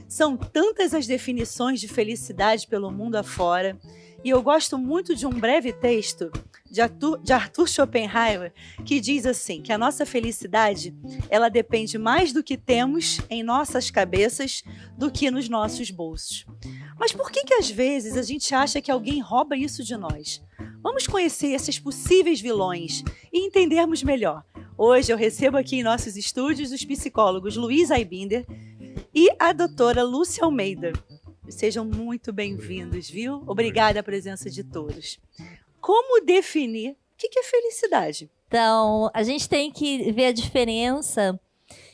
São tantas as definições de felicidade pelo mundo afora, e eu gosto muito de um breve texto de Arthur Schopenhauer, que diz assim, que a nossa felicidade, ela depende mais do que temos em nossas cabeças do que nos nossos bolsos. Mas por que às vezes a gente acha que alguém rouba isso de nós? Vamos conhecer esses possíveis vilões e entendermos melhor. Hoje eu recebo aqui em nossos estúdios os psicólogos Luiz Aibinder e a doutora Lúcia Almeida. Sejam muito bem-vindos, viu? Obrigada a presença de todos. Como definir o que é felicidade? Então, a gente tem que ver a diferença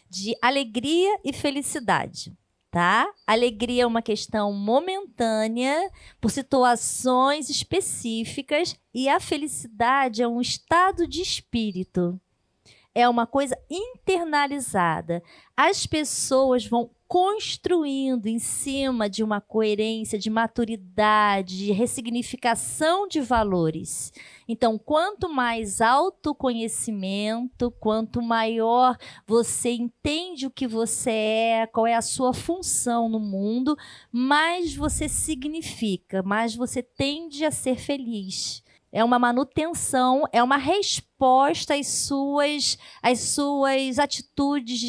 de alegria e felicidade, tá? Alegria é uma questão momentânea, por situações específicas, e a felicidade é um estado de espírito. É uma coisa internalizada. As pessoas vão construindo em cima de uma coerência, de maturidade, de ressignificação de valores. Então, quanto mais autoconhecimento, quanto maior você entende o que você é, qual é a sua função no mundo, mais você significa, mais você tende a ser feliz. É uma manutenção, é uma resposta às suas atitudes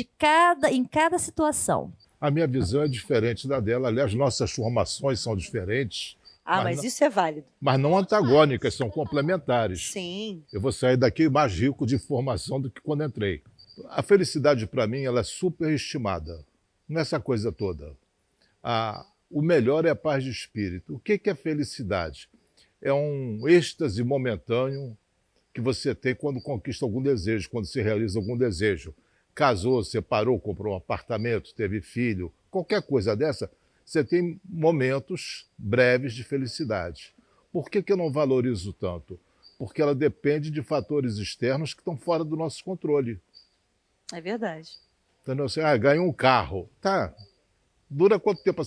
em cada situação. A minha visão é diferente da dela. Aliás, nossas formações são diferentes. Mas não, isso é válido. Mas não antagônicas, são complementares. Sim. Eu vou sair daqui mais rico de informação do que quando entrei. A felicidade, para mim, ela é superestimada. Nessa coisa toda. O melhor é a paz de espírito. O que é felicidade? É um êxtase momentâneo que você tem quando conquista algum desejo, quando se realiza algum desejo. Casou, separou, comprou um apartamento, teve filho, qualquer coisa dessa, você tem momentos breves de felicidade. Por que eu não valorizo tanto? Porque ela depende de fatores externos que estão fora do nosso controle. É verdade. Entendeu? Você ganhou um carro. Tá. Dura quanto tempo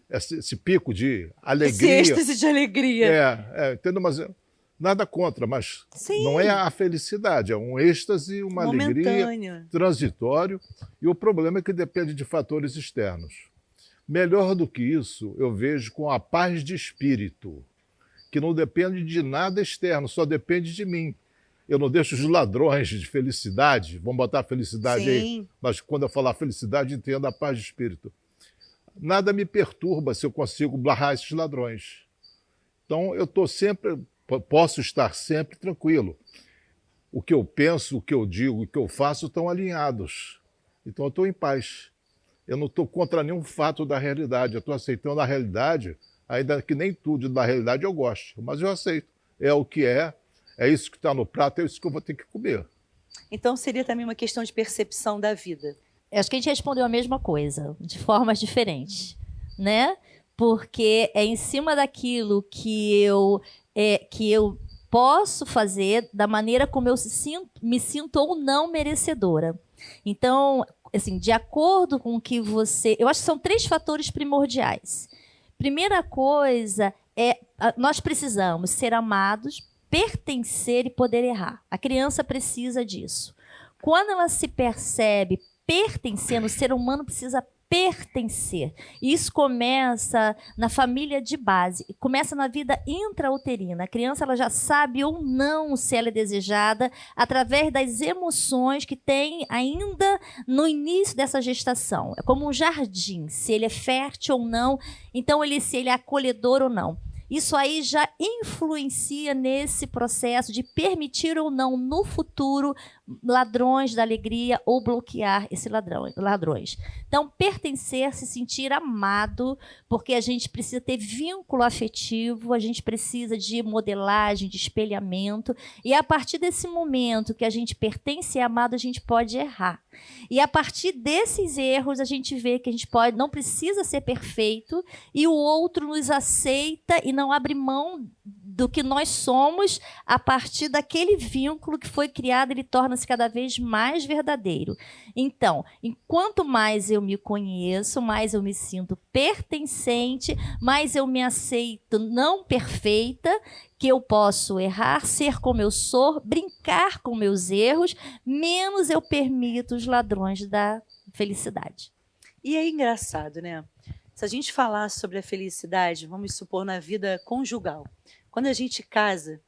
esse pico de alegria? Esse êxtase de alegria. Entendeu? Mas nada contra, mas Sim. Não é a felicidade, é um êxtase, uma alegria transitório, e o problema é que depende de fatores externos. Melhor do que isso, eu vejo com a paz de espírito, que não depende de nada externo, só depende de mim. Eu não deixo os ladrões de felicidade, vamos botar felicidade aí, mas quando eu falar felicidade, entenda a paz de espírito. Nada me perturba se eu consigo barrar esses ladrões. Então, eu posso estar sempre tranquilo. O que eu penso, o que eu digo, o que eu faço estão alinhados. Então eu estou em paz. Eu não estou contra nenhum fato da realidade. Eu estou aceitando a realidade, ainda que nem tudo da realidade eu goste. Mas eu aceito. É o que é isso que está no prato, é isso que eu vou ter que comer. Então seria também uma questão de percepção da vida. Acho que a gente respondeu a mesma coisa, de formas diferentes, né? Porque é em cima daquilo que eu posso fazer, da maneira como eu me sinto ou não merecedora. Então, assim, de acordo com o que você... Eu acho que são 3 fatores primordiais. Primeira coisa nós precisamos ser amados, pertencer e poder errar. A criança precisa disso. Quando ela se percebe pertencendo, o ser humano precisa pertencer. E isso começa na família de base, começa na vida intrauterina. A criança ela já sabe ou não se ela é desejada através das emoções que tem ainda no início dessa gestação. É como um jardim, se ele é fértil ou não, então se ele é acolhedor ou não. Isso aí já influencia nesse processo de permitir ou não, no futuro, ladrões da alegria ou bloquear esses ladrões. Então, pertencer, se sentir amado, porque a gente precisa ter vínculo afetivo, a gente precisa de modelagem, de espelhamento, e a partir desse momento que a gente pertence e é amado, a gente pode errar. E a partir desses erros, a gente vê que a gente não precisa ser perfeito, e o outro nos aceita e não abre mão do que nós somos a partir daquele vínculo que foi criado, ele torna-se cada vez mais verdadeiro. Então, enquanto mais eu me conheço, mais eu me sinto pertencente, mais eu me aceito não perfeita, que eu posso errar, ser como eu sou, brincar com meus erros, menos eu permito os ladrões da felicidade. E é engraçado, né? Se a gente falar sobre a felicidade, vamos supor, na vida conjugal. Quando a gente casa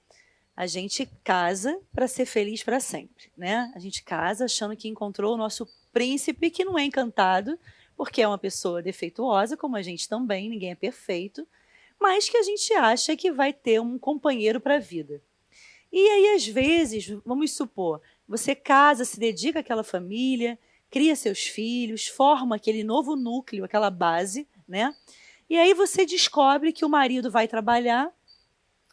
para ser feliz para sempre, né? A gente casa achando que encontrou o nosso príncipe, que não é encantado, porque é uma pessoa defeituosa, como a gente também, ninguém é perfeito, mas que a gente acha que vai ter um companheiro para a vida. E aí, às vezes, vamos supor, você casa, se dedica àquela família, cria seus filhos, forma aquele novo núcleo, aquela base, né? E aí você descobre que o marido vai trabalhar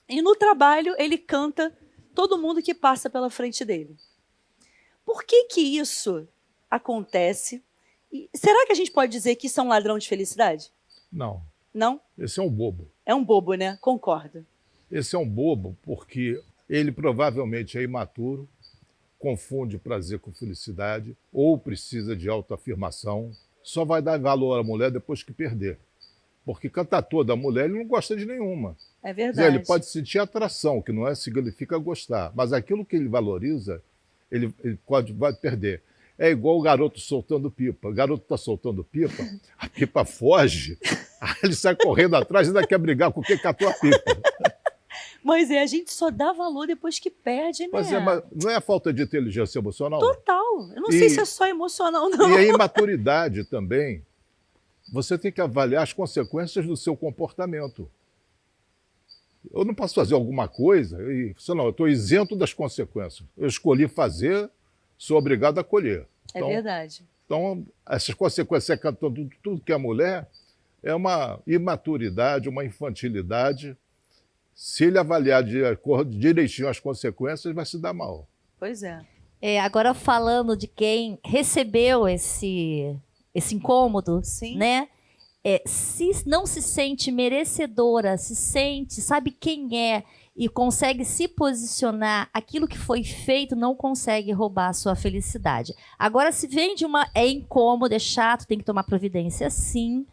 e no trabalho ele canta todo mundo que passa pela frente dele. Por que que isso acontece? E será que a gente pode dizer que isso é um ladrão de felicidade? Não. Não? Esse é um bobo. É um bobo, né? Concordo. Esse é um bobo porque ele provavelmente é imaturo, confunde prazer com felicidade ou precisa de autoafirmação. Só vai dar valor à mulher depois que perder. Porque cantar toda a mulher, ele não gosta de nenhuma. É verdade. Quer dizer, ele pode sentir atração, que não significa gostar. Mas aquilo que ele valoriza, ele vai perder. É igual o garoto soltando pipa. O garoto está soltando pipa, a pipa foge, aí ele sai correndo atrás e ainda quer brigar com quem catou a pipa. Mas a gente só dá valor depois que perde, né? Mas não é a falta de inteligência emocional? Total. Eu não sei se é só emocional, não. E a imaturidade também. Você tem que avaliar as consequências do seu comportamento. Eu não posso fazer alguma coisa e eu estou isento das consequências. Eu escolhi fazer, sou obrigado a colher. É verdade. Então, essas consequências, tudo que é mulher, é uma imaturidade, uma infantilidade. Se ele avaliar direitinho as consequências, vai se dar mal. Pois é. Agora falando de quem recebeu esse incômodo, sim, né? Se não se sente merecedora, sabe quem é e consegue se posicionar, aquilo que foi feito não consegue roubar a sua felicidade. Agora, se vem é incômodo, é chato, tem que tomar providência, sim.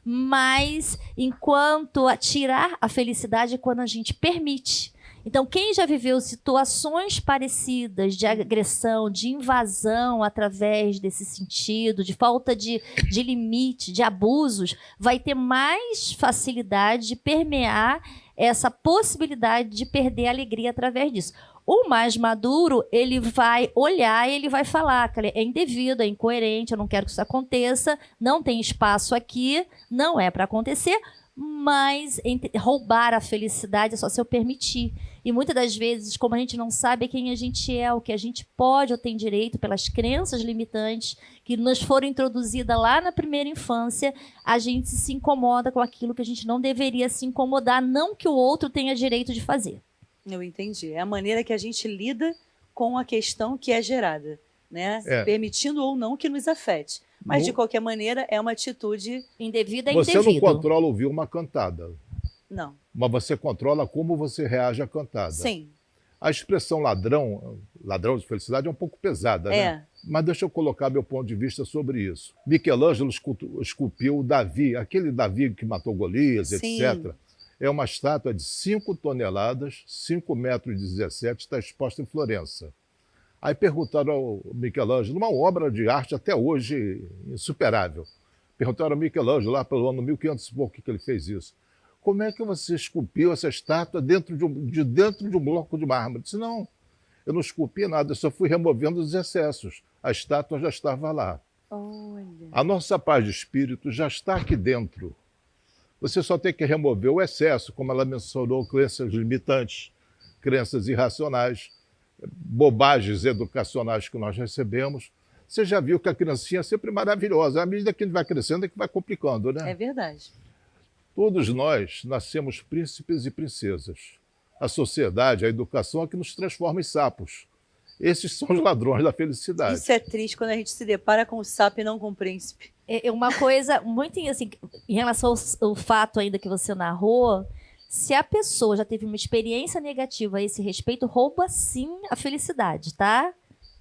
Mas enquanto tirar a felicidade é quando a gente permite. Então, quem já viveu situações parecidas de agressão, de invasão através desse sentido, de falta de limite, de abusos, vai ter mais facilidade de permear essa possibilidade de perder a alegria através disso. O mais maduro, ele vai olhar e ele vai falar que é indevido, é incoerente, eu não quero que isso aconteça, não tem espaço aqui, não é para acontecer, mas roubar a felicidade é só se eu permitir. E muitas das vezes, como a gente não sabe quem a gente é, o que a gente pode ou tem direito pelas crenças limitantes que nos foram introduzidas lá na primeira infância, a gente se incomoda com aquilo que a gente não deveria se incomodar, não que o outro tenha direito de fazer. Eu entendi. É a maneira que a gente lida com a questão que é gerada, né? Permitindo ou não que nos afete. Mas, de qualquer maneira, é uma atitude indevida. Você não controla ouvir uma cantada. Não. Mas você controla como você reage à cantada. Sim. A expressão ladrão de felicidade é um pouco pesada, né? Mas deixa eu colocar meu ponto de vista sobre isso. Michelangelo esculpiu o Davi, aquele Davi que matou Golias, sim, etc. É uma estátua de 5 toneladas, 5,17 metros, está exposta em Florença. Aí perguntaram ao Michelangelo, uma obra de arte até hoje insuperável. Perguntaram ao Michelangelo, lá pelo ano 1500 e pouco, que ele fez isso. Como é que você esculpiu essa estátua dentro de um bloco de mármore? Eu disse, não, eu não esculpi nada, eu só fui removendo os excessos. A estátua já estava lá. Olha. A nossa paz de espírito já está aqui dentro. Você só tem que remover o excesso, como ela mencionou, crenças limitantes, crenças irracionais, bobagens educacionais que nós recebemos. Você já viu que a criancinha é sempre maravilhosa. À medida que a gente vai crescendo é que vai complicando, né? É verdade. Todos nós nascemos príncipes e princesas. A sociedade, a educação é que nos transforma em sapos. Esses são os ladrões da felicidade. Isso é triste quando a gente se depara com o sapo e não com o príncipe. É uma coisa muito assim, em relação ao fato ainda que você narrou, se a pessoa já teve uma experiência negativa a esse respeito, rouba sim a felicidade, tá?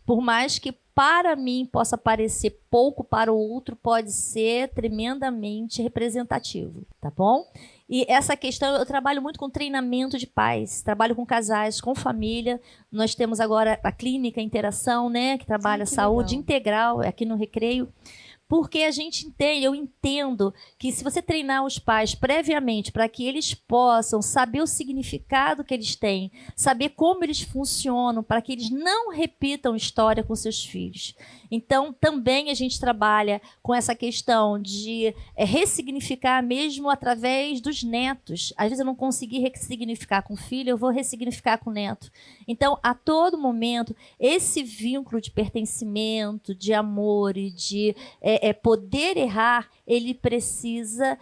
Por mais que para mim possa parecer pouco, para o outro pode ser tremendamente representativo, tá bom? E essa questão, eu trabalho muito com treinamento de pais, trabalho com casais, com família. Nós temos agora a clínica Interação, né, que trabalha saúde integral aqui no Recreio, Porque a gente entende, eu entendo que se você treinar os pais previamente para que eles possam saber o significado que eles têm, saber como eles funcionam, para que eles não repitam história com seus filhos. Então, também a gente trabalha com essa questão de ressignificar mesmo através dos netos. Às vezes eu não consegui ressignificar com o filho, eu vou ressignificar com o neto. Então, a todo momento, esse vínculo de pertencimento, de amor e de poder errar, ele precisa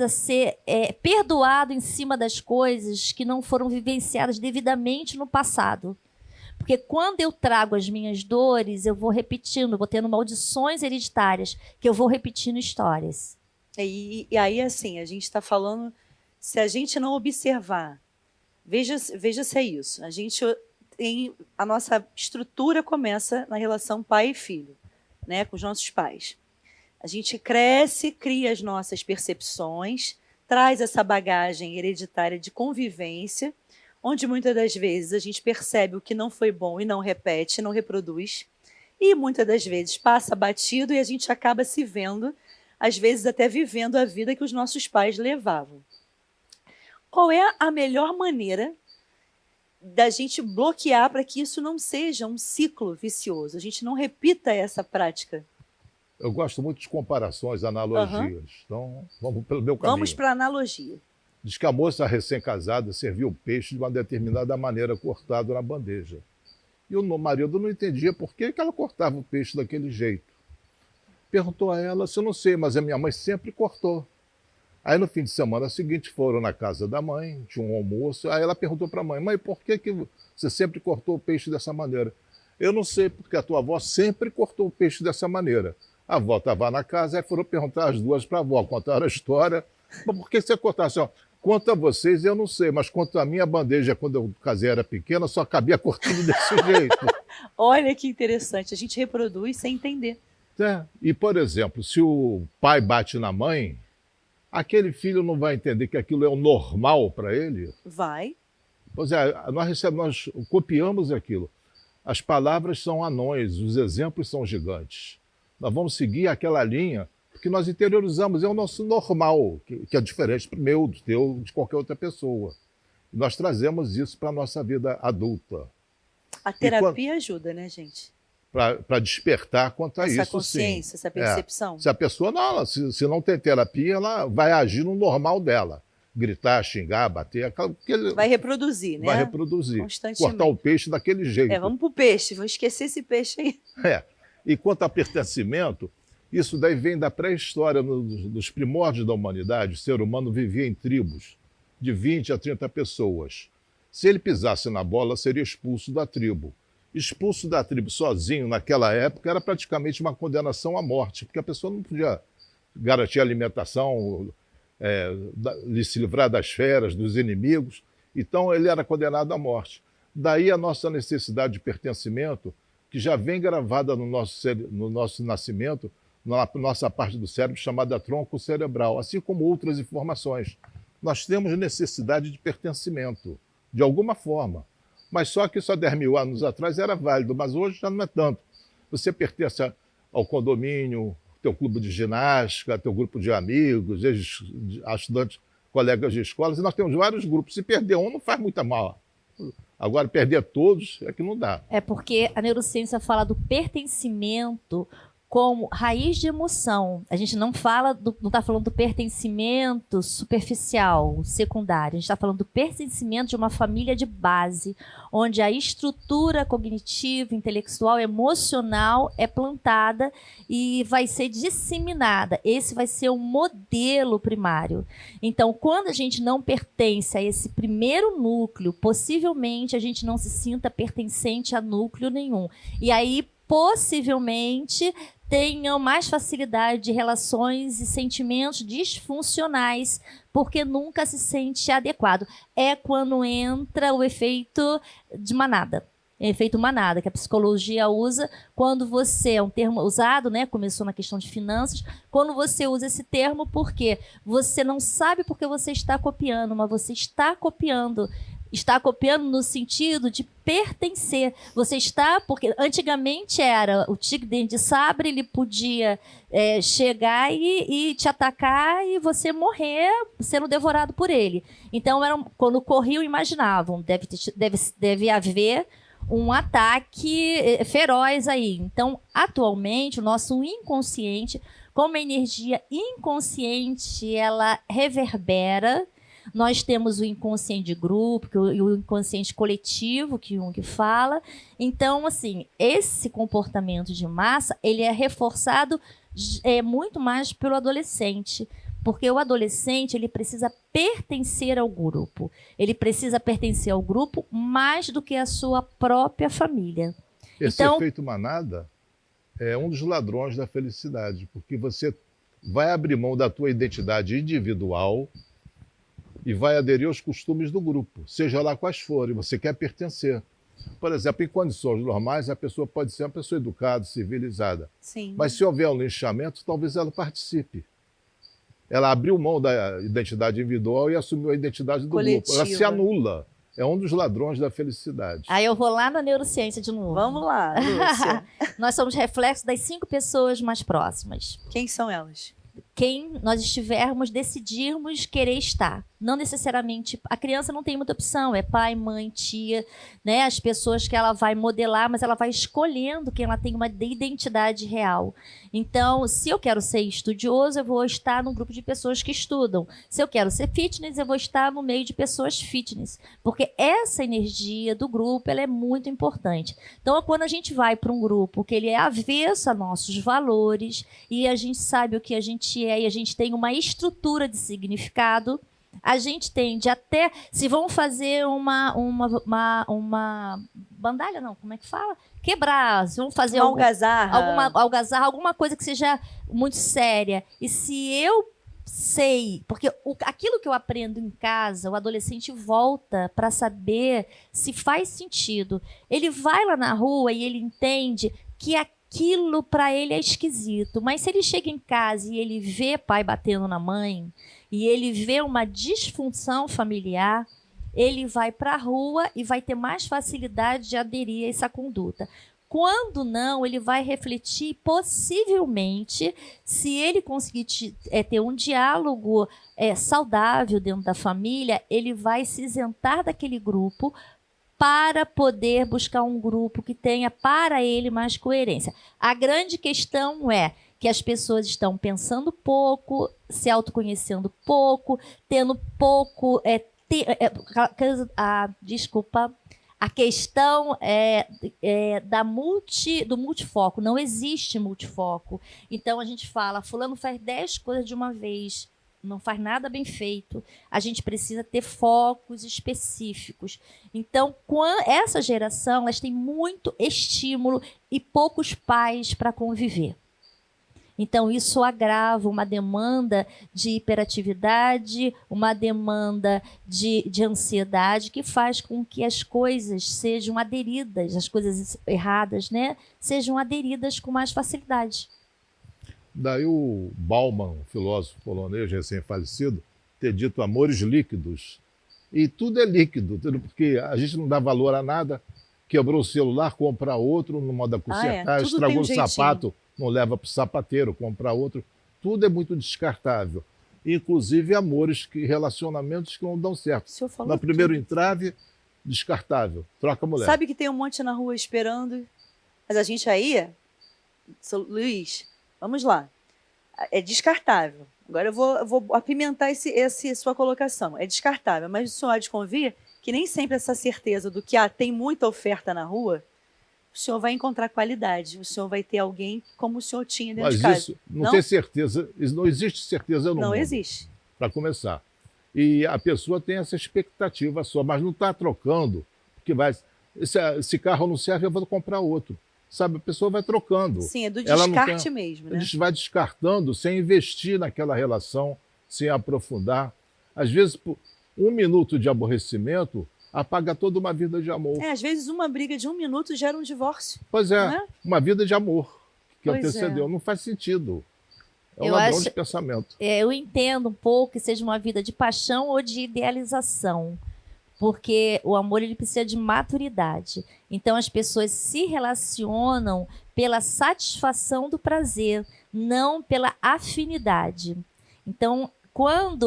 ser perdoado em cima das coisas que não foram vivenciadas devidamente no passado. Porque quando eu trago as minhas dores, eu vou repetindo, vou tendo maldições hereditárias, que eu vou repetindo histórias. E aí, assim, a gente está falando, se a gente não observar, veja se é isso, a nossa estrutura começa na relação pai e filho, né, com os nossos pais. A gente cresce, cria as nossas percepções, traz essa bagagem hereditária de convivência, onde muitas das vezes a gente percebe o que não foi bom e não repete, não reproduz, e muitas das vezes passa batido e a gente acaba se vendo, às vezes até vivendo a vida que os nossos pais levavam. Qual é a melhor maneira da gente bloquear para que isso não seja um ciclo vicioso, a gente não repita essa prática? Eu gosto muito de comparações, analogias. Então, vamos pelo meu caminho. Vamos para a analogia. Diz que a moça recém-casada serviu o peixe de uma determinada maneira, cortado na bandeja. E o marido não entendia por que ela cortava o peixe daquele jeito. Perguntou a ela, eu não sei, mas a minha mãe sempre cortou. Aí no fim de semana seguinte foram na casa da mãe, tinha um almoço, aí ela perguntou para a mãe, mãe, por que você sempre cortou o peixe dessa maneira? Eu não sei, porque a tua avó sempre cortou o peixe dessa maneira. A avó estava na casa, aí foram perguntar as duas para a avó, contaram a história. Mas por que você cortava assim? Ó, quanto a vocês, eu não sei, mas quanto a minha bandeja, quando eu casei era pequena, só cabia cortando desse jeito. Olha que interessante, a gente reproduz sem entender. E, por exemplo, se o pai bate na mãe, aquele filho não vai entender que aquilo é o normal para ele? Vai. Pois é, nós copiamos aquilo. As palavras são anões, os exemplos são gigantes. Nós vamos seguir aquela linha que nós interiorizamos, é o nosso normal, que é diferente do meu, do teu, de qualquer outra pessoa. E nós trazemos isso para a nossa vida adulta. A terapia ajuda, né, gente? Para despertar quanto a isso, sim. Essa consciência, essa percepção. Se a pessoa se não tem terapia, ela vai agir no normal dela. Gritar, xingar, bater. Vai reproduzir, né? Vai reproduzir. Constantemente. Cortar o peixe daquele jeito. Vamos para o peixe, vamos esquecer esse peixe aí. E quanto a pertencimento, isso daí vem da pré-história, nos primórdios da humanidade. O ser humano vivia em tribos de 20 a 30 pessoas. Se ele pisasse na bola, seria expulso da tribo. Expulso da tribo sozinho, naquela época, era praticamente uma condenação à morte, porque a pessoa não podia garantir alimentação, se livrar das feras, dos inimigos. Então, ele era condenado à morte. Daí a nossa necessidade de pertencimento, que já vem gravada no nosso nascimento, na nossa parte do cérebro, chamada tronco cerebral, assim como outras informações. Nós temos necessidade de pertencimento, de alguma forma. Mas só que isso há 10 mil anos atrás era válido, mas hoje já não é tanto. Você pertence ao condomínio, teu clube de ginástica, teu grupo de amigos, estudantes, colegas de escolas, e nós temos vários grupos. Se perder um, não faz muita mal. Agora, perder todos é que não dá. É porque a neurociência fala do pertencimento como raiz de emoção. A gente não está falando do pertencimento superficial, secundário. A gente está falando do pertencimento de uma família de base, onde a estrutura cognitiva, intelectual, emocional é plantada e vai ser disseminada. Esse vai ser o modelo primário. Então, quando a gente não pertence a esse primeiro núcleo, possivelmente a gente não se sinta pertencente a núcleo nenhum. E aí, possivelmente, tenham mais facilidade de relações e sentimentos disfuncionais, porque nunca se sente adequado. É quando entra o efeito de manada. Efeito manada, que a psicologia usa quando você, é um termo usado, né? Começou na questão de finanças, quando você usa esse termo porque você não sabe porque você está copiando, mas você está copiando Está copiando no sentido de pertencer. Você está, porque antigamente era o tigre dente de sabre, ele podia chegar e te atacar e você morrer sendo devorado por ele. Então, quando corriam, imaginavam, deve haver um ataque feroz aí. Então, atualmente, o nosso inconsciente, como a energia inconsciente, ela reverbera. Nós temos o inconsciente de grupo, o inconsciente coletivo, que Jung fala. Então, assim, esse comportamento de massa, ele é reforçado muito mais pelo adolescente. Porque o adolescente, ele precisa pertencer ao grupo. Ele precisa pertencer ao grupo mais do que a sua própria família. Esse efeito manada é um dos ladrões da felicidade, porque você vai abrir mão da tua identidade individual e vai aderir aos costumes do grupo, seja lá quais forem, você quer pertencer. Por exemplo, em condições normais, a pessoa pode ser uma pessoa educada, civilizada. Sim. Mas se houver um linchamento, talvez ela participe. Ela abriu mão da identidade individual e assumiu a identidade do coletiva. grupo. Ela se anula. É um dos ladrões da felicidade. Aí eu vou lá na neurociência de novo. Vamos lá, Lúcia. Nós somos reflexos das 5 pessoas mais próximas. Quem são elas? Quem nós estivermos, decidirmos querer estar. Não necessariamente, a criança não tem muita opção, é pai, mãe, tia, né? As pessoas que ela vai modelar, mas ela vai escolhendo quem ela tem uma identidade real. Então, se eu quero ser estudioso, eu vou estar num grupo de pessoas que estudam. Se eu quero ser fitness, eu vou estar no meio de pessoas fitness. Porque essa energia do grupo, ela é muito importante. Então, quando a gente vai para um grupo que ele é avesso a nossos valores e a gente sabe o que a gente é e a gente tem uma estrutura de significado, a gente tende até, se vão fazer uma bandalha, não, como é que fala? Quebrar, se vão fazer algazarra, alguma coisa que seja muito séria. E se eu sei, porque aquilo que eu aprendo em casa, o adolescente volta para saber se faz sentido. Ele vai lá na rua e ele entende que aquilo para ele é esquisito, mas se ele chega em casa e ele vê pai batendo na mãe, e ele vê uma disfunção familiar, ele vai para a rua e vai ter mais facilidade de aderir a essa conduta. Quando não, ele vai refletir, possivelmente, se ele conseguir ter um diálogo saudável dentro da família, ele vai se isentar daquele grupo para poder buscar um grupo que tenha para ele mais coerência. A grande questão é que as pessoas estão pensando pouco, se autoconhecendo pouco, tendo pouco... A questão do multifoco. Não existe multifoco. Então, a gente fala, fulano faz 10 coisas de uma vez, não faz nada bem feito. A gente precisa ter focos específicos. Então, essa geração, elas têm muito estímulo e poucos pais para conviver. Então, isso agrava uma demanda de hiperatividade, uma demanda de ansiedade, que faz com que as coisas sejam aderidas, as coisas erradas, né, sejam aderidas com mais facilidade. Daí o Bauman, filósofo polonês recém-falecido, ter dito amores líquidos. E tudo é líquido, porque a gente não dá valor a nada. Quebrou o celular, compra outro, não manda consertar, estragou o sapato, não leva para o sapateiro, compra outro. Tudo é muito descartável. Inclusive amores, relacionamentos que não dão certo. No primeiro entrave, descartável. Troca a mulher. Sabe que tem um monte na rua esperando, mas a gente aí, Luiz, vamos lá. É descartável. Agora eu vou apimentar essa sua colocação. É descartável, mas o senhor há de convir que nem sempre essa certeza do que tem muita oferta na rua, o senhor vai encontrar qualidade, o senhor vai ter alguém como o senhor tinha dentro de casa. Mas isso não tem certeza, não existe certeza no mundo. Não existe. Para começar. E a pessoa tem essa expectativa só, mas não está trocando, porque esse carro não serve, eu vou comprar outro. Sabe, a pessoa vai trocando. Sim, é do descarte mesmo, né? A gente vai descartando sem investir naquela relação, sem aprofundar. Às vezes, por 1 minuto de aborrecimento apaga toda uma vida de amor. Às vezes uma briga de 1 minuto gera um divórcio. Pois é, uma vida de amor que antecedeu. Não faz sentido. É um ladrão de pensamento. Eu entendo um pouco que seja uma vida de paixão ou de idealização. porque o amor ele precisa de maturidade. Então as pessoas se relacionam pela satisfação do prazer, não pela afinidade. Então,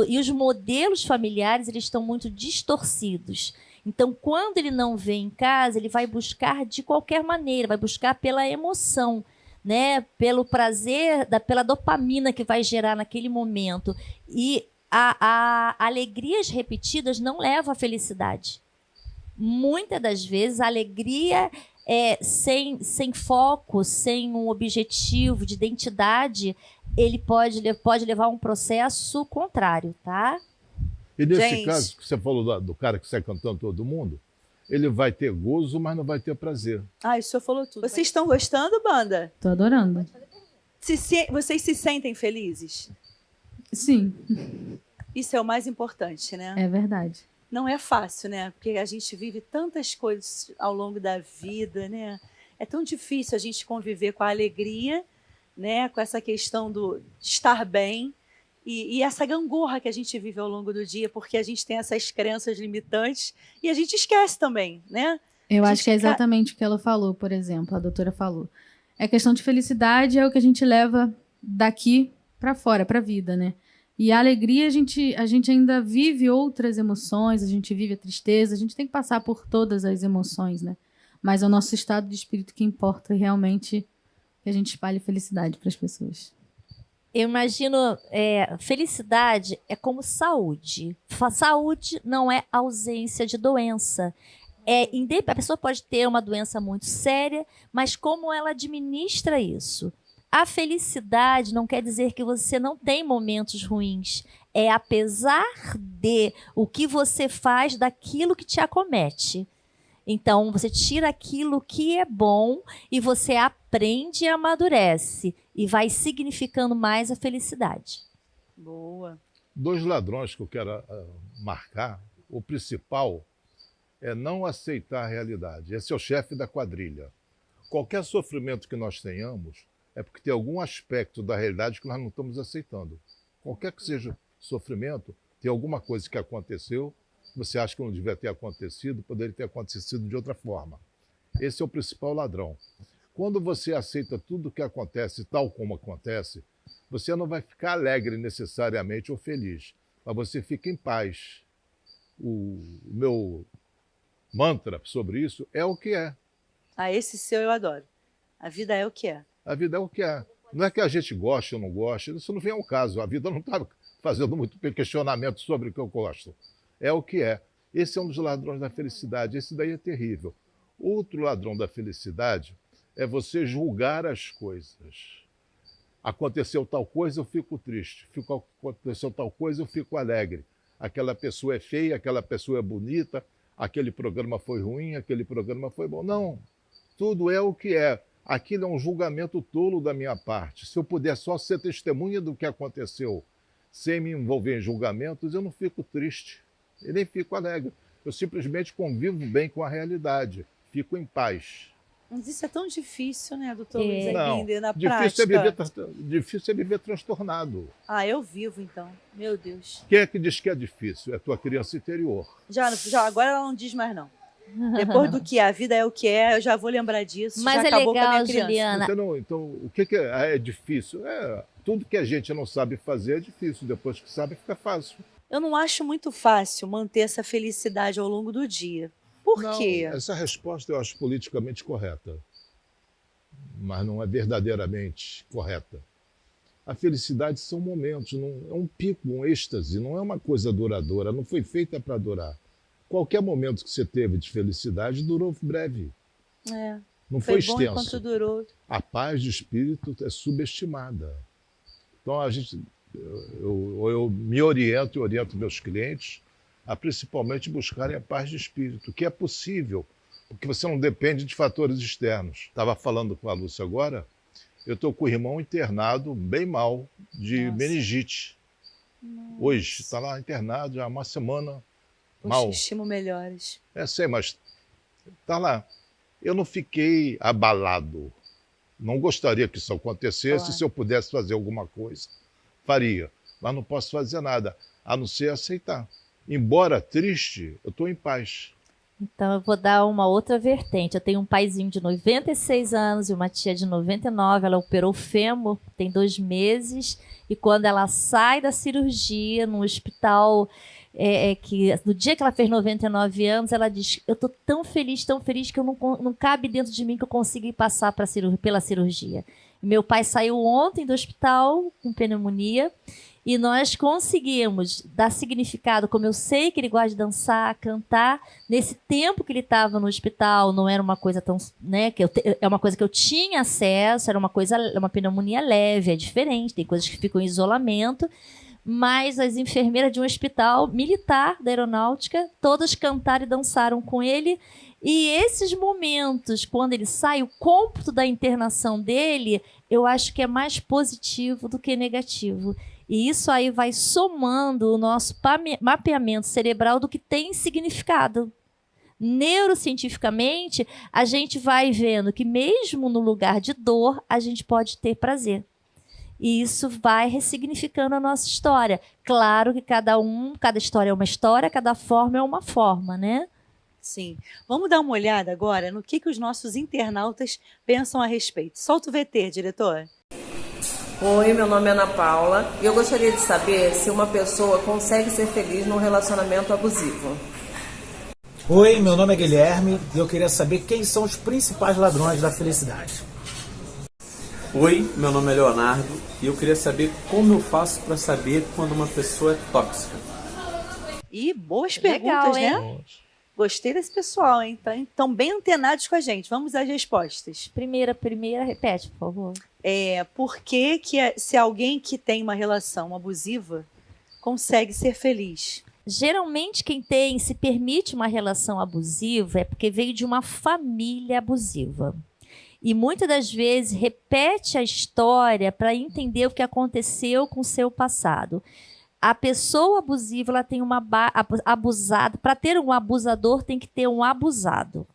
e os modelos familiares eles estão muito distorcidos. Então, quando ele não vem em casa, ele vai buscar de qualquer maneira, vai buscar pela emoção, né? Pelo prazer, pela dopamina que vai gerar naquele momento. E a alegrias repetidas não leva à felicidade. Muitas das vezes, a alegria sem foco, sem um objetivo de identidade, ele pode levar a um processo contrário, tá? E nesse caso que você falou do cara que sai cantando todo mundo, ele vai ter gozo, mas não vai ter prazer. Ah, o senhor falou tudo. Vocês estão gostando, banda? Tô adorando. Vocês se sentem felizes? Sim. Isso é o mais importante, né? É verdade. Não é fácil, né? Porque a gente vive tantas coisas ao longo da vida, né? É tão difícil a gente conviver com a alegria, né? Com essa questão de estar bem e essa gangorra que a gente vive ao longo do dia, porque a gente tem essas crenças limitantes e a gente esquece também, né? Eu acho que é exatamente o que ela falou, por exemplo, a doutora falou. É questão de felicidade, é o que a gente leva daqui para fora, para a vida, né? E a alegria, a gente ainda vive outras emoções, a gente vive a tristeza, a gente tem que passar por todas as emoções, né? Mas é o nosso estado de espírito que importa realmente que a gente espalhe felicidade para as pessoas. Eu imagino, felicidade é como saúde. Saúde não é ausência de doença. A pessoa pode ter uma doença muito séria, mas como ela administra isso? A felicidade não quer dizer que você não tem momentos ruins. É apesar de o que você faz daquilo que te acomete. Então, você tira aquilo que é bom e você aprende e amadurece. E vai significando mais a felicidade. Boa. 2 ladrões que eu quero marcar. O principal é não aceitar a realidade. Esse é o chefe da quadrilha. Qualquer sofrimento que nós tenhamos é porque tem algum aspecto da realidade que nós não estamos aceitando. Qualquer que seja o sofrimento, tem alguma coisa que aconteceu, você acha que não devia ter acontecido, poderia ter acontecido de outra forma. Esse é o principal ladrão. Quando você aceita tudo o que acontece tal como acontece, você não vai ficar alegre necessariamente ou feliz, mas você fica em paz. O meu mantra sobre isso é o que é. Ah, esse seu eu adoro. A vida é o que é. A vida é o que é. Não é que a gente goste ou não goste, isso não vem ao caso. A vida não está fazendo muito questionamento sobre o que eu gosto. É o que é. Esse é um dos ladrões da felicidade. Esse daí é terrível. Outro ladrão da felicidade é você julgar as coisas. Aconteceu tal coisa, eu fico triste. Aconteceu tal coisa, eu fico alegre. Aquela pessoa é feia, aquela pessoa é bonita, aquele programa foi ruim, aquele programa foi bom. Não. Tudo é o que é. Aquilo é um julgamento tolo da minha parte. Se eu puder só ser testemunha do que aconteceu, sem me envolver em julgamentos, eu não fico triste e nem fico alegre. Eu simplesmente convivo bem com a realidade, fico em paz. Mas isso é tão difícil, né, doutor Luiz Não, Aguinder, na difícil prática? Difícil é viver transtornado. Ah, eu vivo, então. Meu Deus. Quem é que diz que é difícil? É tua criança interior. Já, agora ela não diz mais, não. Depois do que a vida é o que é, eu já vou lembrar disso. Mas já é acabou com a legal, minha criança. Juliana. Então o que é difícil? Tudo que a gente não sabe fazer é difícil. Depois que sabe, fica fácil. Eu não acho muito fácil manter essa felicidade ao longo do dia. Por quê? Essa resposta eu acho politicamente correta, mas não é verdadeiramente correta. A felicidade são momentos, é um pico, um êxtase, não é uma coisa duradoura, não foi feita para durar. Qualquer momento que você teve de felicidade durou breve. Não foi bom extenso. enquanto durou. A paz de espírito é subestimada. Então eu me oriento e oriento meus clientes a principalmente buscarem a paz de espírito, que é possível, porque você não depende de fatores externos. Estava falando com a Lúcia agora, eu estou com o irmão internado, bem mal, de meningite. Hoje, está lá internado já há uma semana. Mal. Estimo melhores. Sei, mas está lá. Eu não fiquei abalado. Não gostaria que isso acontecesse. Se eu pudesse fazer alguma coisa, faria. Mas não posso fazer nada, a não ser aceitar. embora triste, eu estou em paz. Então eu vou dar uma outra vertente. Eu tenho um paizinho de 96 anos e uma tia de 99. Ela operou o fêmur, tem 2 meses. E quando ela sai da cirurgia no hospital, que no dia que ela fez 99 anos, ela diz: eu estou tão feliz que eu não cabe dentro de mim que eu consegui passar pela cirurgia. Meu pai saiu ontem do hospital com pneumonia. E nós conseguimos dar significado, como eu sei que ele gosta de dançar, cantar. Nesse tempo que ele estava no hospital, não era uma coisa tão, né, é uma coisa que eu tinha acesso, era uma pneumonia leve, é diferente, tem coisas que ficam em isolamento. Mas as enfermeiras de um hospital militar da aeronáutica, todas cantaram e dançaram com ele. E esses momentos, quando ele sai, o cômputo da internação dele, eu acho que é mais positivo do que negativo. E isso aí vai somando o nosso mapeamento cerebral do que tem significado. Neurocientificamente, a gente vai vendo que mesmo no lugar de dor, a gente pode ter prazer. E isso vai ressignificando a nossa história. Claro que cada história é uma história, cada forma é uma forma, né? Sim. Vamos dar uma olhada agora no que os nossos internautas pensam a respeito. Solta o VT, diretor. Oi, meu nome é Ana Paula e eu gostaria de saber se uma pessoa consegue ser feliz num relacionamento abusivo. Oi, meu nome é Guilherme e eu queria saber quem são os principais ladrões da felicidade. Oi, meu nome é Leonardo e eu queria saber como eu faço para saber quando uma pessoa é tóxica. E boas perguntas, legal, né? Gostei desse pessoal, hein? Estão bem antenados com a gente. Vamos às respostas. Primeira, repete, por favor. Por que se alguém que tem uma relação abusiva consegue ser feliz? Geralmente quem se permite uma relação abusiva é porque veio de uma família abusiva. E muitas das vezes repete a história para entender o que aconteceu com o seu passado. A pessoa abusiva, ela tem abusado. Para ter um abusador, tem que ter um abusado.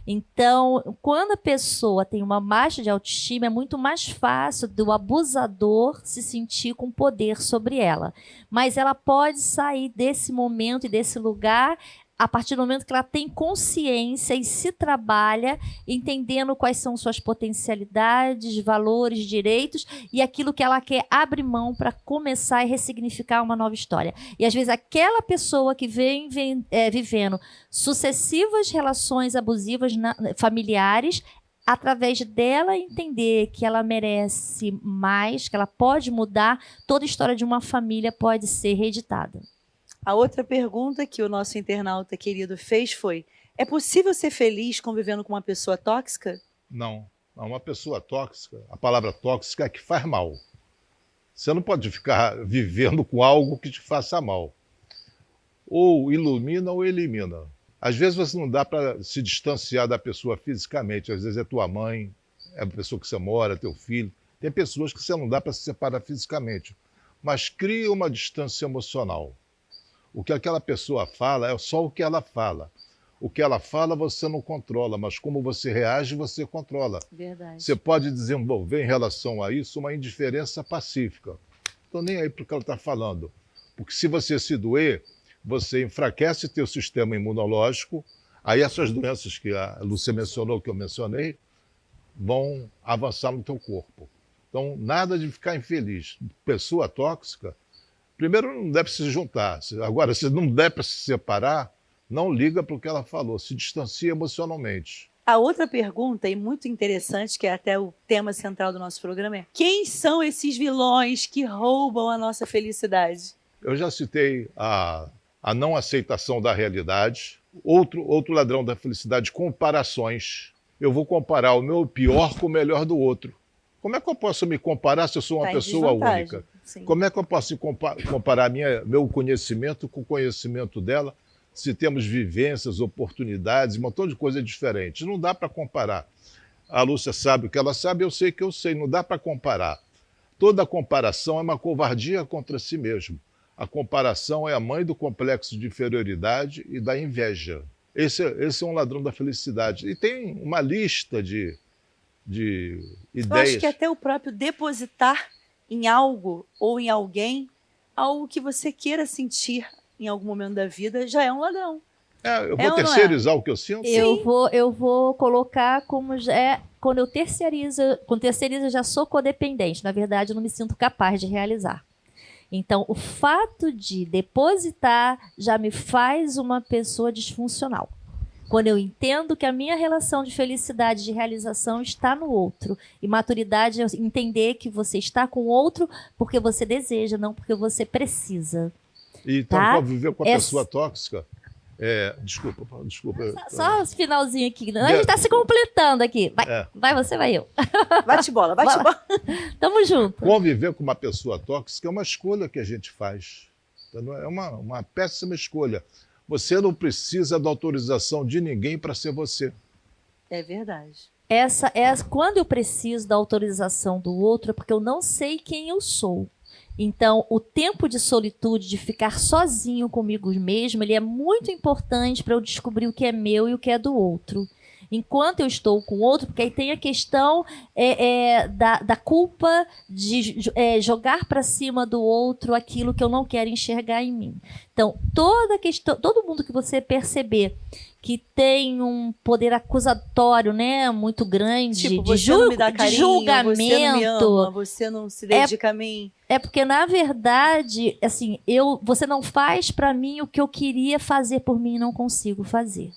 Então, quando a pessoa tem uma baixa de autoestima, é muito mais fácil do abusador se sentir com poder sobre ela. Mas ela pode sair desse momento e desse lugar a partir do momento que ela tem consciência e se trabalha entendendo quais são suas potencialidades, valores, direitos e aquilo que ela quer abrir mão para começar e ressignificar uma nova história. E às vezes aquela pessoa que vem vivendo sucessivas relações abusivas familiares, através dela entender que ela merece mais, que ela pode mudar, toda a história de uma família pode ser reeditada. A outra pergunta que o nosso internauta querido fez foi: é possível ser feliz convivendo com uma pessoa tóxica? Não. Uma pessoa tóxica, a palavra tóxica é que faz mal. Você não pode ficar vivendo com algo que te faça mal. Ou ilumina ou elimina. Às vezes você não dá para se distanciar da pessoa fisicamente. Às vezes é tua mãe, é a pessoa que você mora, teu filho. Tem pessoas que você não dá para se separar fisicamente. Mas cria uma distância emocional. O que aquela pessoa fala é só o que ela fala. O que ela fala você não controla, mas como você reage, você controla. Verdade. Você pode desenvolver em relação a isso uma indiferença pacífica. Estou nem aí para o que ela está falando. Porque se você se doer, você enfraquece teu sistema imunológico, aí essas doenças que a Lúcia mencionou, que eu mencionei, vão avançar no teu corpo. Então, nada de ficar infeliz. Pessoa tóxica, primeiro, não deve se juntar. Agora, se não der para se separar, não liga para o que ela falou, se distancia emocionalmente. A outra pergunta, e muito interessante, que é até o tema central do nosso programa, é: quem são esses vilões que roubam a nossa felicidade? Eu já citei a não aceitação da realidade. Outro ladrão da felicidade, comparações. Eu vou comparar o meu pior com o melhor do outro. Como é que eu posso me comparar se eu sou uma pessoa única? Sim. Como é que eu posso comparar meu conhecimento com o conhecimento dela, se temos vivências, oportunidades, um montão de coisas diferentes? Não dá para comparar. A Lúcia sabe o que ela sabe, eu sei que eu sei. Não dá para comparar. Toda comparação é uma covardia contra si mesmo. A comparação é a mãe do complexo de inferioridade e da inveja. Esse é um ladrão da felicidade. E tem uma lista de ideias. Eu acho que até o próprio depositar em algo ou em alguém algo que você queira sentir em algum momento da vida, já é um ladrão. Eu vou terceirizar o que eu sinto? Eu vou colocar como quando eu terceirizo, eu já sou codependente. Na verdade, eu não me sinto capaz de realizar. Então, o fato de depositar já me faz uma pessoa disfuncional. Quando eu entendo que a minha relação de felicidade, de realização está no outro. E maturidade é entender que você está com o outro porque você deseja, não porque você precisa. Então, para viver com a pessoa tóxica... Desculpa. Só o finalzinho aqui. A gente está se completando aqui. Vai você, vai eu. Bate bola. Tamo junto. Conviver com uma pessoa tóxica é uma escolha que a gente faz. Então, é uma péssima escolha. Você não precisa da autorização de ninguém para ser você. É verdade. Quando eu preciso da autorização do outro, é porque eu não sei quem eu sou. Então, o tempo de solitude, de ficar sozinho comigo mesmo, ele é muito importante para eu descobrir o que é meu e o que é do outro. Enquanto eu estou com o outro, porque aí tem a questão da culpa de jogar para cima do outro aquilo que eu não quero enxergar em mim. Então, todo mundo que você perceber que tem um poder acusatório, né, muito grande, tipo, de julgamento, você não me ama, você não se dedica a mim. É porque, na verdade, assim, você não faz para mim o que eu queria fazer por mim e não consigo fazer.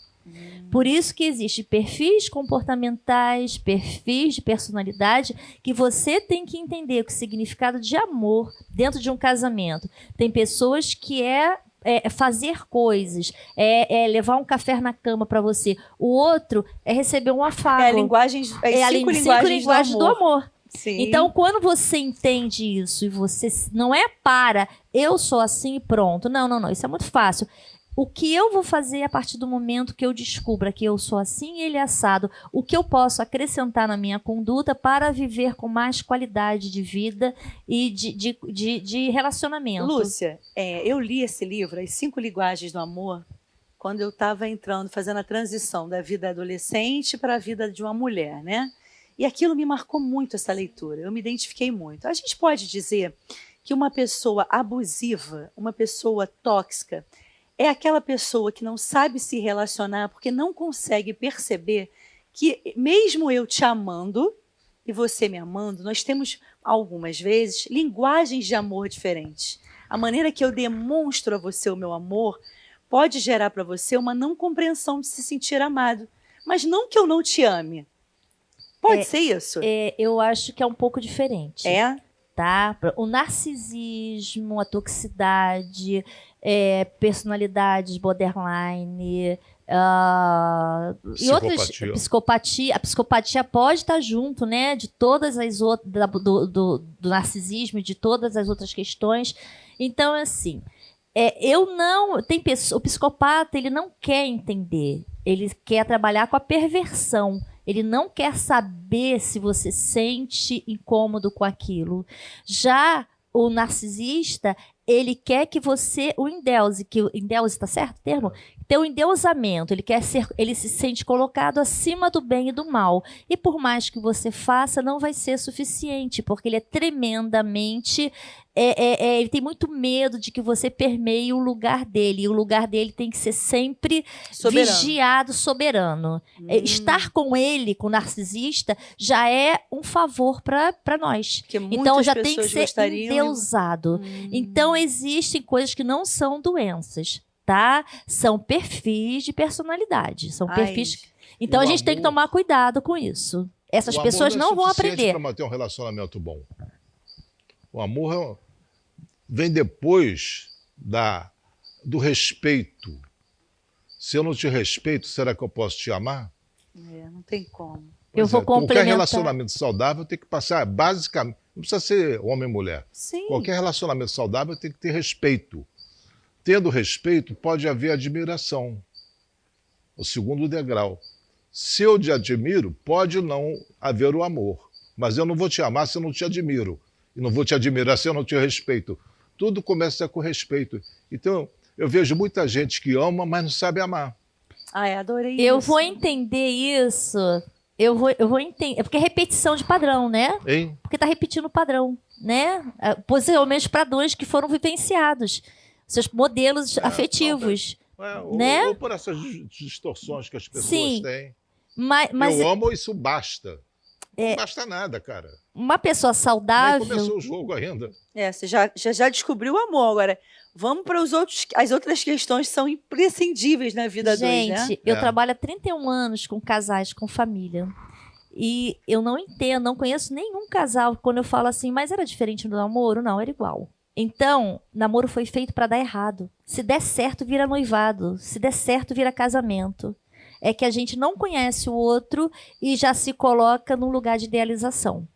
Por isso que existem perfis comportamentais, perfis de personalidade, que você tem que entender o significado de amor dentro de um casamento. Tem pessoas que fazer coisas, levar um café na cama para você. O outro é receber um afago. Cinco linguagens do amor. Sim. Então, quando você entende isso e você não eu sou assim e pronto. Não, isso é muito fácil. O que eu vou fazer a partir do momento que eu descubra que eu sou assim e ele é assado? O que eu posso acrescentar na minha conduta para viver com mais qualidade de vida e de relacionamento? Lúcia, eu li esse livro, As 5 Linguagens do Amor, quando eu estava fazendo a transição da vida adolescente para a vida de uma mulher, né? E aquilo me marcou muito, essa leitura. Eu me identifiquei muito. A gente pode dizer que uma pessoa abusiva, uma pessoa tóxica, é aquela pessoa que não sabe se relacionar porque não consegue perceber que, mesmo eu te amando e você me amando, nós temos, algumas vezes, linguagens de amor diferentes. A maneira que eu demonstro a você o meu amor pode gerar para você uma não compreensão de se sentir amado. Mas não que eu não te ame. Pode ser isso? Eu acho que é um pouco diferente. Tá? O narcisismo, a toxicidade, personalidades borderline, e outras, psicopatia. A psicopatia pode estar junto, né, de todas as outras, do narcisismo e de todas as outras questões. Então, assim, o psicopata, ele não quer entender, ele quer trabalhar com a perversão. Ele não quer saber se você sente incômodo com aquilo. Já o narcisista, ele quer que você o endeuse, está certo o termo? Tem o endeusamento, ele se sente colocado acima do bem e do mal. E por mais que você faça, não vai ser suficiente, porque ele é tremendamente... ele tem muito medo de que você permeie o lugar dele. E o lugar dele tem que ser sempre vigiado, soberano. Estar com ele, com o narcisista, já é um favor para nós. Então já tem que ser endeusado. Então existem coisas que não são doenças. Tá? São perfis de personalidade. São perfis. Então a gente tem que tomar cuidado com isso. Essas pessoas não vão aprender. Para manter um relacionamento bom. O amor vem depois do respeito. Se eu não te respeito, será que eu posso te amar? Não tem como. Eu vou complementar. Qualquer relacionamento saudável tem que passar, basicamente, não precisa ser homem e mulher. Sim. Qualquer relacionamento saudável tem que ter respeito. Tendo respeito, pode haver admiração. O segundo degrau. Se eu te admiro, pode não haver o amor. Mas eu não vou te amar se eu não te admiro. E não vou te admirar se eu não te respeito. Tudo começa com respeito. Então, eu vejo muita gente que ama, mas não sabe amar. Adorei isso. Eu vou entender isso. Eu vou entender. É porque é repetição de padrão, né? Porque está repetindo o padrão, né? Possivelmente padrões que foram vivenciados. seus modelos afetivos. Né? Ou por essas distorções que as pessoas têm. Mas eu amo, isso basta. Não basta nada, cara. Uma pessoa saudável... Nem começou o jogo ainda. Você já descobriu o amor. Agora, vamos para as outras questões que são imprescindíveis na vida dos, né? Gente, eu trabalho há 31 anos com casais, com família. E eu não entendo, não conheço nenhum casal quando eu falo assim, mas era diferente do namoro? Não, era igual. Então, namoro foi feito para dar errado. Se der certo, vira noivado. Se der certo, vira casamento. É que a gente não conhece o outro e já se coloca num lugar de idealização.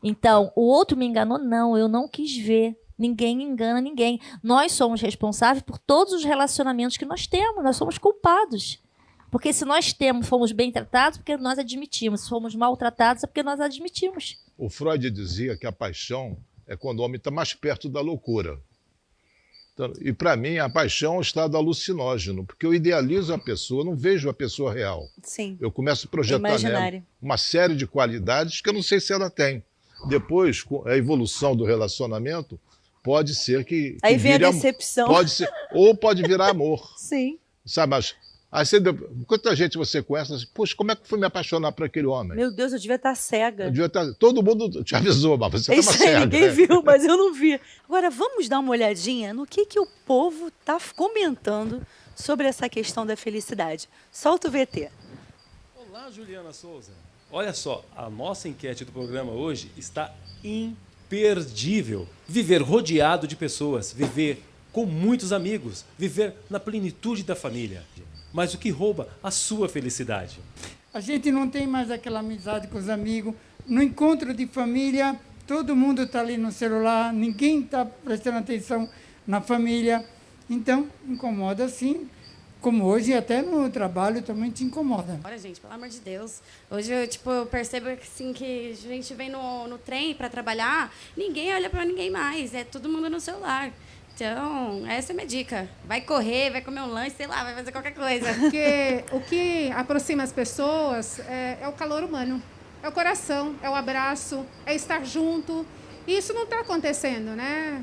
Então, o outro me enganou? Não, eu não quis ver. Ninguém engana ninguém. Nós somos responsáveis por todos os relacionamentos que nós temos. Nós somos culpados. Porque se nós fomos bem tratados, porque nós admitimos. Se fomos maltratados, é porque nós admitimos. O Freud dizia que a paixão é quando o homem está mais perto da loucura. Então, e para mim, a paixão é um estado alucinógeno, porque eu idealizo a pessoa, não vejo a pessoa real. Sim. Eu começo a projetar nela uma série de qualidades que eu não sei se ela tem. Depois, com a evolução do relacionamento, pode ser que aí vem a decepção. Ou pode virar amor. Sim. Sabe, mas aí quanta gente você conhece, assim, poxa, como é que eu fui me apaixonar por aquele homem? Meu Deus, eu devia estar cega. Todo mundo te avisou, mas você estava cega. Ninguém viu, mas eu não vi. Agora, vamos dar uma olhadinha no que o povo está comentando sobre essa questão da felicidade. Solta o VT. Olá, Juliana Souza. Olha só, a nossa enquete do programa hoje está imperdível. Viver rodeado de pessoas, viver com muitos amigos, viver na plenitude da família. Mas o que rouba a sua felicidade? A gente não tem mais aquela amizade com os amigos. No encontro de família, todo mundo está ali no celular, ninguém está prestando atenção na família. Então, incomoda sim. Como hoje, até no trabalho também te incomoda. Olha, gente, pelo amor de Deus. Hoje eu percebo assim, que a gente vem no trem para trabalhar, ninguém olha para ninguém mais, é todo mundo no celular. Então, essa é a minha dica. Vai correr, vai comer um lanche, sei lá, vai fazer qualquer coisa. Porque o que aproxima as pessoas é o calor humano, é o coração, é o abraço, é estar junto. E isso não está acontecendo, né?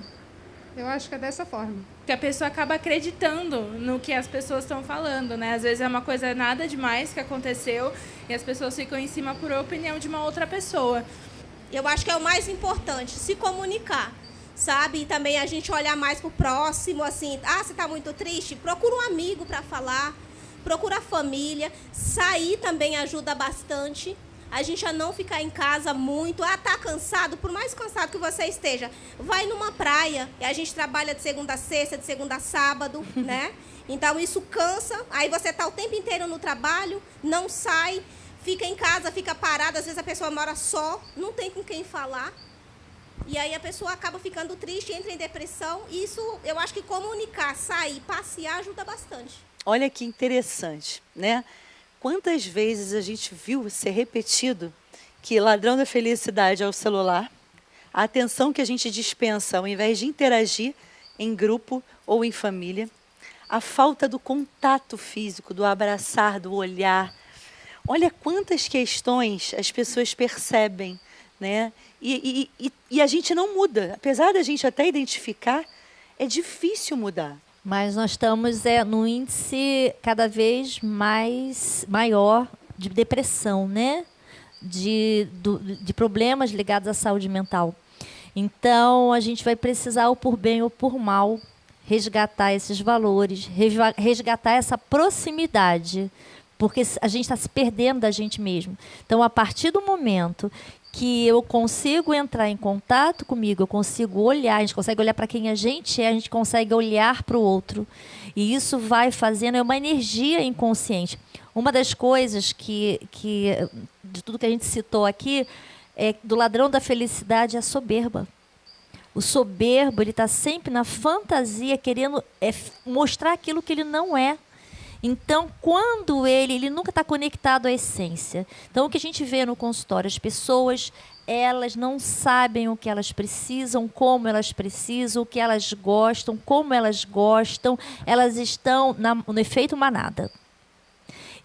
Eu acho que é dessa forma. Que a pessoa acaba acreditando no que as pessoas estão falando, né? Às vezes é uma coisa nada demais que aconteceu e as pessoas ficam em cima por opinião de uma outra pessoa. Eu acho que é o mais importante, se comunicar, sabe? E também a gente olhar mais pro próximo, assim, você tá muito triste? Procura um amigo para falar, procura a família, sair também ajuda bastante. A gente a não ficar em casa muito. Tá cansado, por mais cansado que você esteja, vai numa praia. E a gente trabalha de segunda a sexta, de segunda a sábado, né? Então isso cansa. Aí você tá o tempo inteiro no trabalho, não sai, fica em casa, fica parada. Às vezes a pessoa mora só, não tem com quem falar. E aí a pessoa acaba ficando triste, entra em depressão. E isso, eu acho que comunicar, sair, passear ajuda bastante. Olha que interessante, né? Quantas vezes a gente viu ser repetido que ladrão da felicidade é o celular, a atenção que a gente dispensa ao invés de interagir em grupo ou em família, a falta do contato físico, do abraçar, do olhar. Olha quantas questões as pessoas percebem, né? E a gente não muda. Apesar da gente até identificar, é difícil mudar. Mas nós estamos num índice cada vez maior de depressão, né? De problemas ligados à saúde mental. Então, a gente vai precisar, ou por bem ou por mal, resgatar esses valores, resgatar essa proximidade, porque a gente está se perdendo da gente mesmo. Então, a partir do momento que eu consigo entrar em contato comigo, eu consigo olhar, a gente consegue olhar para quem a gente consegue olhar para o outro. E isso vai fazendo, é uma energia inconsciente. Uma das coisas que de tudo que a gente citou aqui, do ladrão da felicidade é a soberba. O soberbo, ele está sempre na fantasia, querendo mostrar aquilo que ele não é. Então, quando ele nunca está conectado à essência. Então, o que a gente vê no consultório, as pessoas, elas não sabem o que elas precisam, como elas precisam, o que elas gostam, como elas gostam. Elas estão no efeito manada.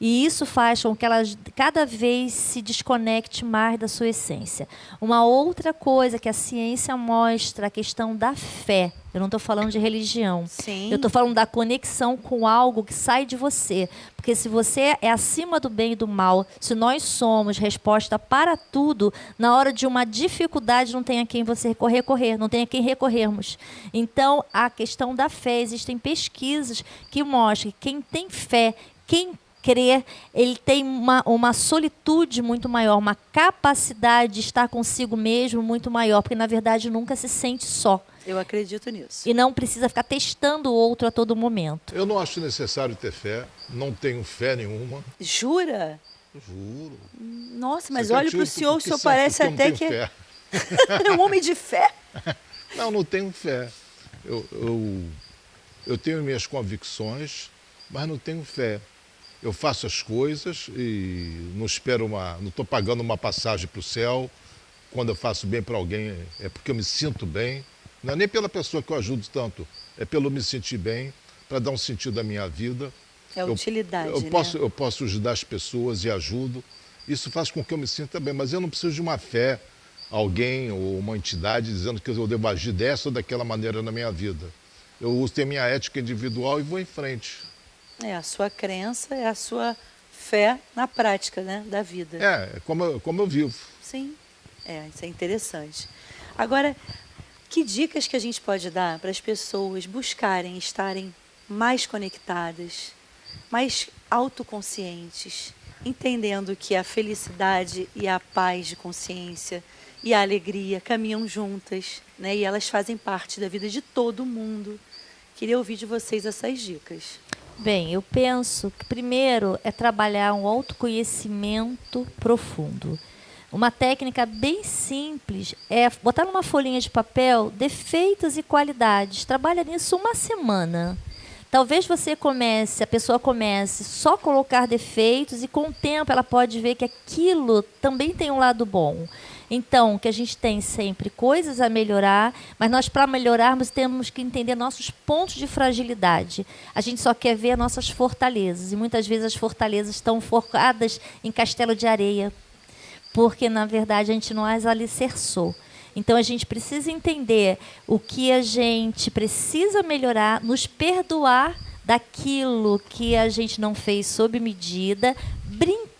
E isso faz com que ela cada vez se desconecte mais da sua essência. Uma outra coisa que a ciência mostra, a questão da fé. Eu não estou falando de religião. Sim. Eu estou falando da conexão com algo que sai de você. Porque se você é acima do bem e do mal, se nós somos resposta para tudo, na hora de uma dificuldade não tem a quem você recorrer, não tem a quem recorrermos. Então, a questão da fé, existem pesquisas que mostram que quem tem fé, quem crê, ele tem uma solitude muito maior, uma capacidade de estar consigo mesmo muito maior, porque, na verdade, nunca se sente só. Eu acredito nisso. E não precisa ficar testando o outro a todo momento. Eu não acho necessário ter fé, não tenho fé nenhuma. Jura? Juro. Nossa, mas olha para o senhor parece até que é um homem de fé. Não tenho fé. Eu tenho minhas convicções, mas não tenho fé. Eu faço as coisas e não estou pagando uma passagem para o céu. Quando eu faço bem para alguém é porque eu me sinto bem. Não é nem pela pessoa que eu ajudo tanto, é pelo me sentir bem, para dar um sentido à minha vida. É utilidade, eu posso ajudar as pessoas e ajudo. Isso faz com que eu me sinta bem, mas eu não preciso de uma fé, alguém ou uma entidade dizendo que eu devo agir dessa ou daquela maneira na minha vida. Eu tenho minha ética individual e vou em frente. A sua crença é a sua fé na prática, né, da vida. É como eu vivo. Sim, isso é interessante. Agora, que dicas que a gente pode dar para as pessoas buscarem estarem mais conectadas, mais autoconscientes, entendendo que a felicidade e a paz de consciência e a alegria caminham juntas, né? E elas fazem parte da vida de todo mundo. Queria ouvir de vocês essas dicas. Bem, eu penso que primeiro é trabalhar um autoconhecimento profundo. Uma técnica bem simples é botar numa folhinha de papel defeitos e qualidades. Trabalha nisso uma semana. Talvez a pessoa comece só a colocar defeitos e com o tempo ela pode ver que aquilo também tem um lado bom. Então, que a gente tem sempre coisas a melhorar, mas nós, para melhorarmos, temos que entender nossos pontos de fragilidade. A gente só quer ver nossas fortalezas, e muitas vezes as fortalezas estão focadas em castelo de areia, porque, na verdade, a gente não as alicerçou. Então, a gente precisa entender o que a gente precisa melhorar, nos perdoar daquilo que a gente não fez sob medida, brincar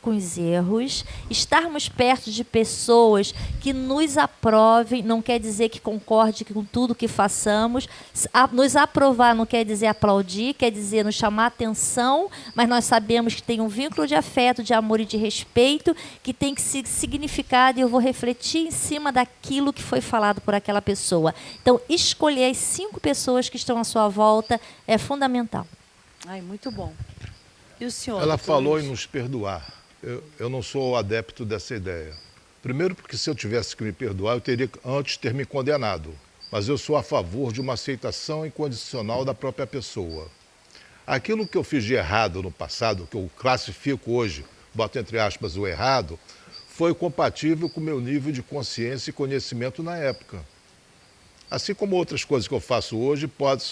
com os erros, estarmos perto de pessoas que nos aprovem, não quer dizer que concorde com tudo que façamos. Nos aprovar não quer dizer aplaudir, quer dizer nos chamar atenção, mas nós sabemos que tem um vínculo de afeto, de amor e de respeito que tem que ser significado, e eu vou refletir em cima daquilo que foi falado por aquela pessoa. Então, escolher as 5 pessoas que estão à sua volta é fundamental. Muito bom. E o senhor? Ela falou em nos perdoar. Eu não sou adepto dessa ideia. Primeiro porque se eu tivesse que me perdoar, eu teria antes ter me condenado. Mas eu sou a favor de uma aceitação incondicional da própria pessoa. Aquilo que eu fiz de errado no passado, que eu classifico hoje, boto entre aspas o errado, foi compatível com o meu nível de consciência e conhecimento na época. Assim como outras coisas que eu faço hoje, pode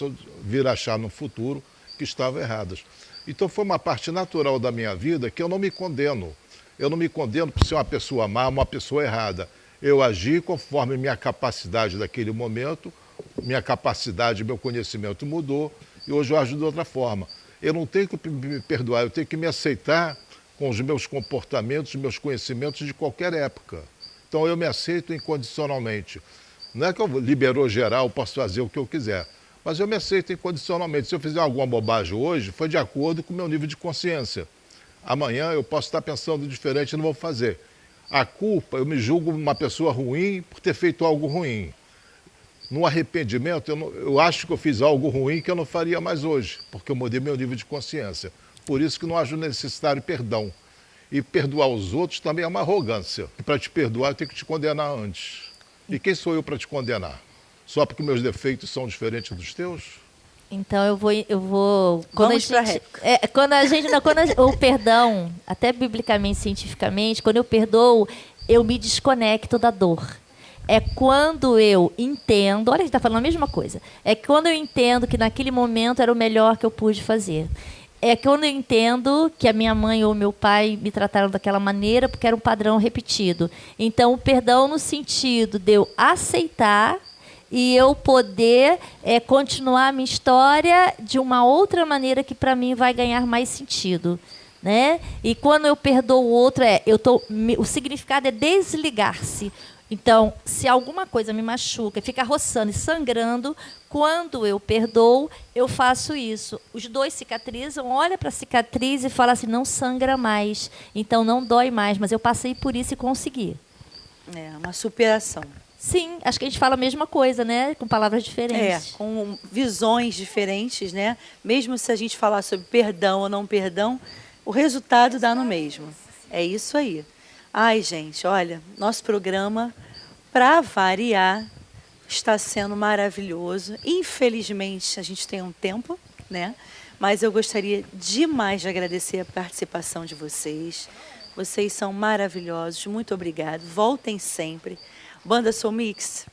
vir a achar no futuro que estavam erradas. Então foi uma parte natural da minha vida que eu não me condeno. Eu não me condeno por ser uma pessoa má, uma pessoa errada. Eu agi conforme minha capacidade daquele momento, minha capacidade, meu conhecimento mudou e hoje eu ajo de outra forma. Eu não tenho que me perdoar, eu tenho que me aceitar com os meus comportamentos, os meus conhecimentos de qualquer época. Então eu me aceito incondicionalmente. Não é que eu liberou geral, posso fazer o que eu quiser. Mas eu me aceito incondicionalmente. Se eu fizer alguma bobagem hoje, foi de acordo com o meu nível de consciência. Amanhã eu posso estar pensando diferente e não vou fazer. A culpa, eu me julgo uma pessoa ruim por ter feito algo ruim. No arrependimento, eu acho que eu fiz algo ruim que eu não faria mais hoje, porque eu mudei meu nível de consciência. Por isso que não acho necessário perdão. E perdoar os outros também é uma arrogância. E para te perdoar, eu tenho que te condenar antes. E quem sou eu para te condenar? Só porque meus defeitos são diferentes dos teus? Então eu vou Vamos para a réplica. O perdão, até biblicamente, cientificamente, quando eu perdoo, eu me desconecto da dor. É quando eu entendo, olha, a gente está falando a mesma coisa. É quando eu entendo que naquele momento era o melhor que eu pude fazer. É quando eu entendo que a minha mãe ou meu pai me trataram daquela maneira porque era um padrão repetido. Então, o perdão no sentido de eu aceitar e eu poder continuar a minha história de uma outra maneira que para mim vai ganhar mais sentido, né? E quando eu perdoo o outro, o significado é desligar-se. Então, se alguma coisa me machuca, fica roçando e sangrando, quando eu perdoo, eu faço isso. Os dois cicatrizam, olha para a cicatriz e fala assim, não sangra mais, então não dói mais, mas eu passei por isso e consegui. É, uma superação. Sim, acho que a gente fala a mesma coisa, né? Com palavras diferentes. Com visões diferentes, né? Mesmo se a gente falar sobre perdão ou não perdão, o resultado dá no mesmo. É isso aí. Ai, gente, olha, nosso programa, para variar, está sendo maravilhoso. Infelizmente, a gente tem um tempo, né? Mas eu gostaria demais de agradecer a participação de vocês. Vocês são maravilhosos. Muito obrigado. Voltem sempre. Banda Soul Mix,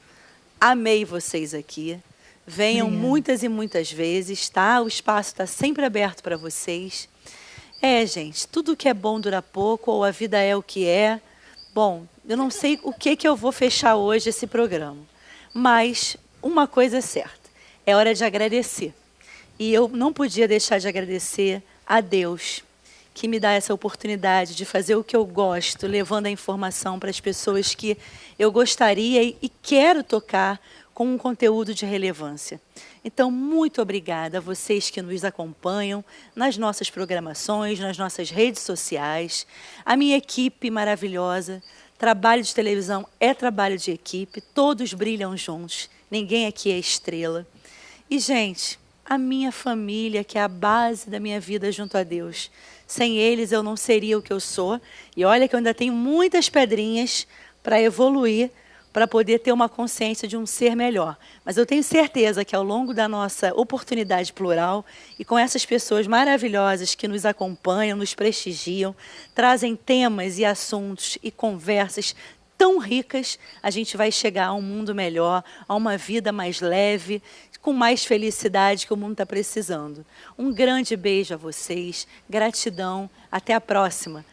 amei vocês aqui. Venham muitas e muitas vezes, tá? O espaço está sempre aberto para vocês. Gente, tudo que é bom dura pouco, ou a vida é o que é. Bom, eu não sei o que eu vou fechar hoje esse programa, mas uma coisa é certa, é hora de agradecer. E eu não podia deixar de agradecer a Deus, que me dá essa oportunidade de fazer o que eu gosto, levando a informação para as pessoas que eu gostaria e quero tocar com um conteúdo de relevância. Então, muito obrigada a vocês que nos acompanham nas nossas programações, nas nossas redes sociais, a minha equipe maravilhosa. Trabalho de televisão é trabalho de equipe, todos brilham juntos, ninguém aqui é estrela. E, gente, a minha família, que é a base da minha vida junto a Deus. Sem eles eu não seria o que eu sou. E olha que eu ainda tenho muitas pedrinhas para evoluir, para poder ter uma consciência de um ser melhor. Mas eu tenho certeza que ao longo da nossa oportunidade plural e com essas pessoas maravilhosas que nos acompanham, nos prestigiam, trazem temas e assuntos e conversas tão ricas, a gente vai chegar a um mundo melhor, a uma vida mais leve, com mais felicidade que o mundo está precisando. Um grande beijo a vocês, gratidão, até a próxima.